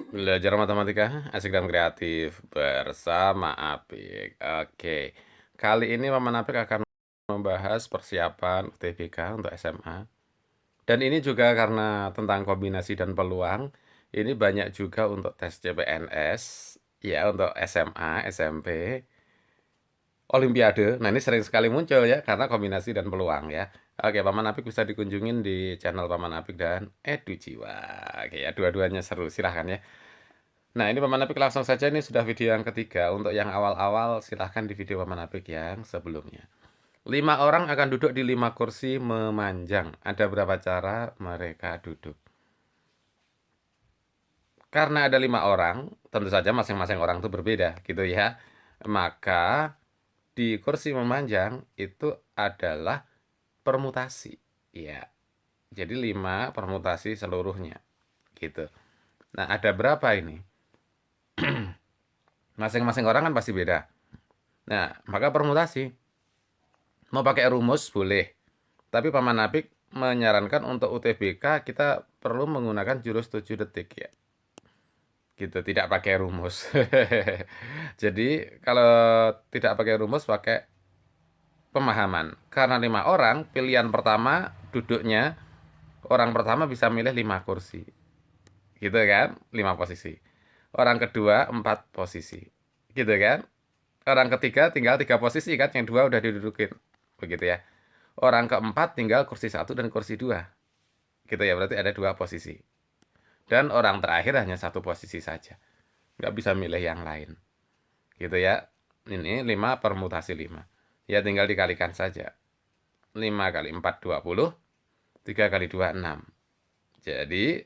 Belajar matematika asik dan kreatif bersama Apik. Oke, kali ini Paman Apik akan membahas persiapan UTBK untuk SMA. Dan ini juga karena tentang kombinasi dan peluang, ini banyak juga untuk tes CPNS, ya untuk SMA, SMP, Olimpiade. Nah ini sering sekali muncul ya, karena kombinasi dan peluang ya. Oke, Paman Apik bisa dikunjungin di channel Paman Apik dan Edu Jiwa. Oke ya, dua-duanya seru, silahkan ya. Nah, ini Paman Apik langsung saja, ini sudah video yang ketiga. Untuk yang awal-awal silahkan di video Paman Apik yang sebelumnya. 5 orang akan duduk di 5 kursi memanjang. Ada berapa cara mereka duduk? Karena ada 5 orang, tentu saja masing-masing orang itu berbeda, gitu ya. Maka di kursi memanjang itu adalah permutasi. Ya, jadi 5 permutasi seluruhnya, gitu. Nah, ada berapa ini? Masing-masing orang kan pasti beda. Nah, maka permutasi. Mau pakai rumus boleh. Tapi Paman Apik menyarankan untuk UTBK kita perlu menggunakan jurus 7 detik ya. Gitu, tidak pakai rumus. Jadi kalau tidak pakai rumus pakai pemahaman. Karena 5 orang, pilihan pertama duduknya orang pertama bisa milih 5 kursi. Gitu kan? 5 posisi. Orang kedua 4 posisi. Gitu kan? Orang ketiga tinggal 3 posisi kan, yang 2 udah didudukin. Begitu ya. Orang keempat tinggal kursi 1 dan kursi 2. Gitu ya, berarti ada 2 posisi. Dan orang terakhir hanya 1 posisi saja. Nggak bisa milih yang lain. Gitu ya. Ini 5 permutasi 5. Ya tinggal dikalikan saja. 5 kali 4, 20. 3 kali 2, 6. Jadi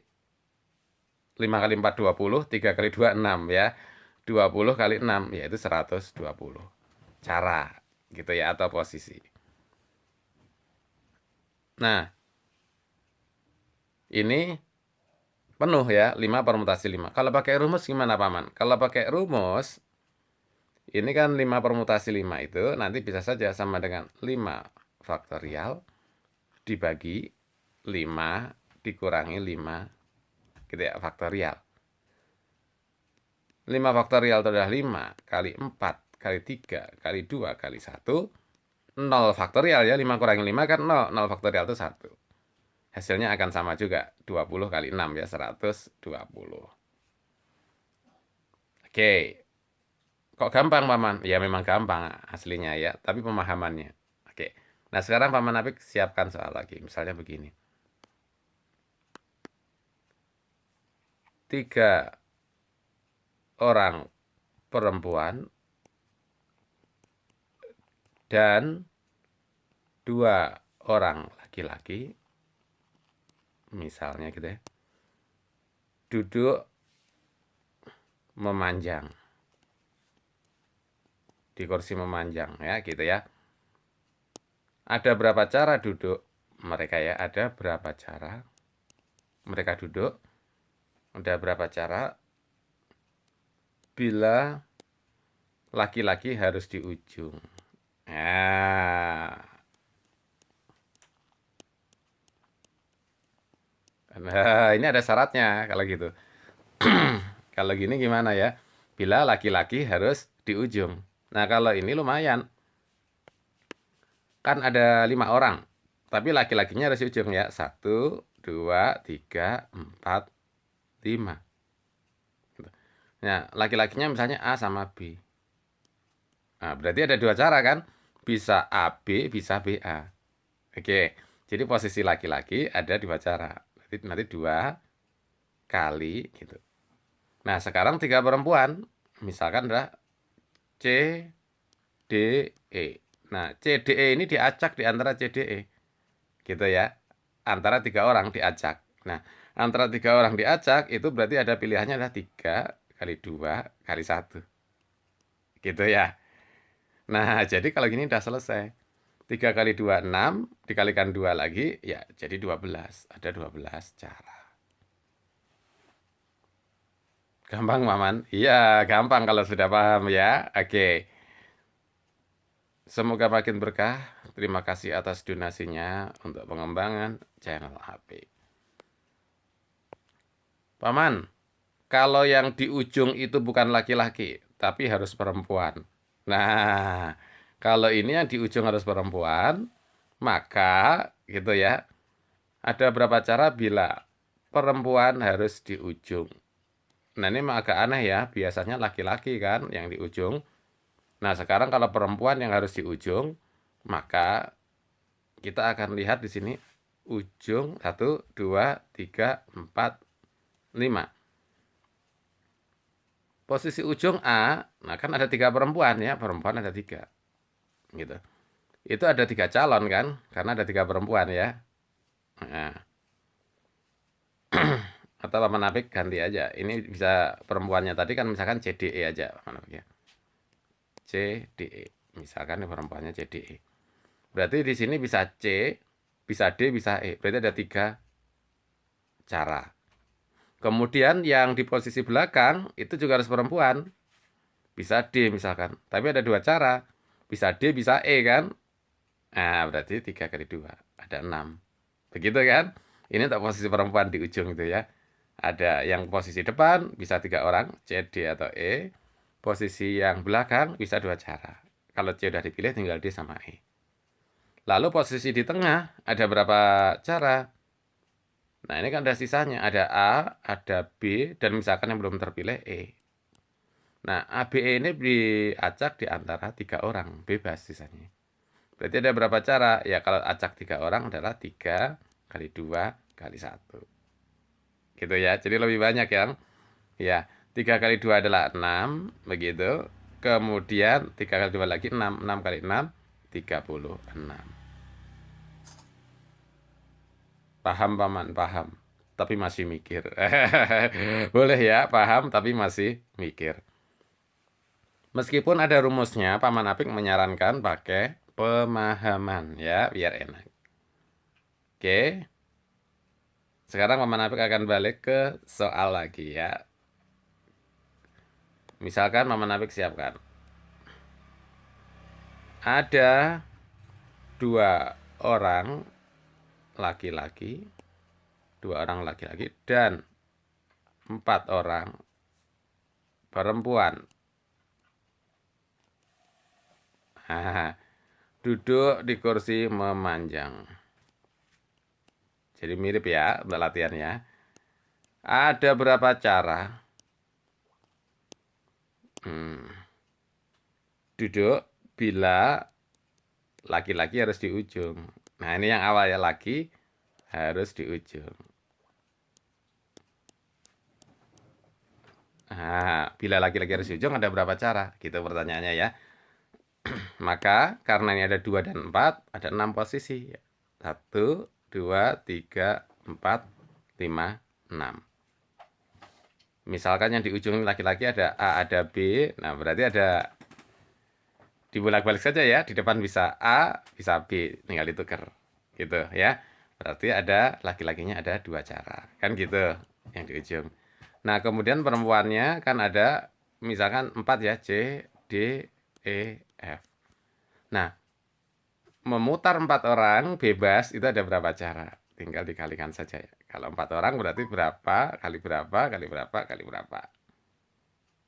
5 kali 4, 20. 3 kali 2, 6 ya. 20 kali 6, yaitu 120. Cara. Gitu ya, atau posisi. Nah, ini penuh ya, 5 permutasi 5. Kalau pakai rumus gimana Paman? Kalau pakai rumus, ini kan 5 permutasi 5 itu nanti bisa saja sama dengan 5 faktorial dibagi 5 dikurangi 5 gitu ya, faktorial. 5 faktorial itu adalah 5 kali 4 kali 3 kali 2 kali 1. 0 faktorial ya, 5 kurangi 5 kan 0. 0 faktorial itu 1. Hasilnya akan sama juga, 20 kali 6 ya, 120. Oke, kok gampang Paman? Ya memang gampang aslinya ya, tapi pemahamannya. Oke. Nah, sekarang Paman Apik siapkan soal lagi. Misalnya begini. 3 orang perempuan dan 2 orang laki-laki, misalnya gitu ya, duduk memanjang di kursi memanjang ya, gitu ya. Ada berapa cara duduk mereka ya? Ada berapa cara mereka duduk? Ada berapa cara bila laki-laki harus di ujung? Nah, ini ada syaratnya kalau gitu. Kalau gini gimana ya? Bila laki-laki harus di ujung. Nah, kalau ini lumayan. Kan ada 5 orang. Tapi laki-lakinya harus di ujung ya. 1, 2, 3, 4, 5. Nah, laki-lakinya misalnya A sama B. Nah, berarti ada 2 cara kan? Bisa AB, bisa BA. Oke, jadi posisi laki-laki ada 2 cara. Berarti nanti 2 kali gitu. Nah, sekarang 3 perempuan. Misalkan adalah C, D, E. Nah, C, D, E ini diacak di antara C, D, E. Gitu ya. Antara 3 orang diacak. Nah, antara 3 orang diacak itu berarti ada pilihannya adalah 3 kali 2 kali 1. Gitu ya. Nah, jadi kalau gini udah selesai. 3 kali 2, 6. Dikalikan 2 lagi, ya jadi 12. Ada 12 cara. Gampang, Maman? Iya, gampang kalau sudah paham ya. Oke. Semoga makin berkah. Terima kasih atas donasinya untuk pengembangan channel HP. Paman, kalau yang di ujung itu bukan laki-laki, tapi harus perempuan. Nah, kalau ini yang di ujung harus perempuan, maka gitu ya, ada berapa cara bila perempuan harus di ujung. Nah, ini memang agak aneh ya, biasanya laki-laki kan yang di ujung. Nah, sekarang kalau perempuan yang harus di ujung, maka kita akan lihat di sini ujung 1, 2, 3, 4, 5. Posisi ujung A, nah kan ada 3 perempuan ya, perempuan ada 3. Gitu. Itu ada 3 calon kan, karena ada 3 perempuan ya. Nah, atau Paman Apik ganti aja. Ini bisa perempuannya tadi kan misalkan CDE aja Paman Apik ya. CDE. Misalkan ini perempuannya CDE. Berarti di sini bisa C, bisa D, bisa E. Berarti ada 3 cara. Kemudian yang di posisi belakang itu juga harus perempuan. Bisa D misalkan. Tapi ada 2 cara. Bisa D, bisa E kan. Nah, berarti 3 kali 2. Ada 6. Begitu kan? Ini untuk posisi perempuan di ujung itu ya. Ada yang posisi depan bisa 3 orang, C, D, atau E. Posisi yang belakang bisa 2 cara. Kalau C udah dipilih tinggal D sama E. Lalu posisi di tengah ada berapa cara? Nah, ini kan ada sisanya. Ada A, ada B, dan misalkan yang belum terpilih E. Nah, A, B, E ini diacak di antara 3 orang. Bebas sisanya. Berarti ada berapa cara? Ya, kalau acak 3 orang adalah 3 kali 2 kali 1. Gitu ya. Jadi lebih banyak yang ya, 3 kali 2 adalah 6. Begitu. Kemudian 3 kali 2 lagi 6. 6 kali 6, 36. Paham Paman, paham. Tapi masih mikir. Boleh ya, paham tapi masih mikir. Meskipun ada rumusnya, Paman Apik menyarankan pakai pemahaman ya, biar enak. Oke. Sekarang Paman Apik akan balik ke soal lagi ya. Misalkan Paman Apik siapkan. Ada 2 orang laki-laki, 2 orang laki-laki dan 4 orang perempuan. Duduk di kursi memanjang. Jadi mirip ya untuk latihannya. Ada berapa cara duduk bila laki-laki harus di ujung. Nah, ini yang awal ya, laki harus di ujung. Nah, bila laki-laki harus di ujung ada berapa cara? Gitu pertanyaannya ya. Maka karena ini ada 2 dan 4, ada 6 posisi. 1, 2, 3, 4, 5, 6. Misalkan yang di ujung laki-laki ada A, ada B. Nah, berarti ada dibolak-balik saja ya. Di depan bisa A, bisa B. Tinggal ditukar. Gitu ya. Berarti ada laki-lakinya ada 2 cara. Kan gitu yang di ujung. Nah, kemudian perempuannya kan ada misalkan 4 ya. C, D, E, F. Nah, memutar 4 orang bebas itu ada berapa cara? Tinggal dikalikan saja ya. Kalau 4 orang berarti berapa, kali berapa, kali berapa, kali berapa.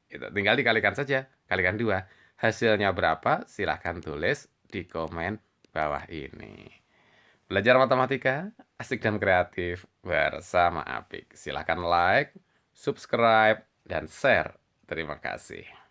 Itu tinggal dikalikan saja. Kalikan 2. Hasilnya berapa? Silahkan tulis di komen bawah ini. Belajar matematika, asik dan kreatif bersama Apik. Silahkan like, subscribe, dan share. Terima kasih.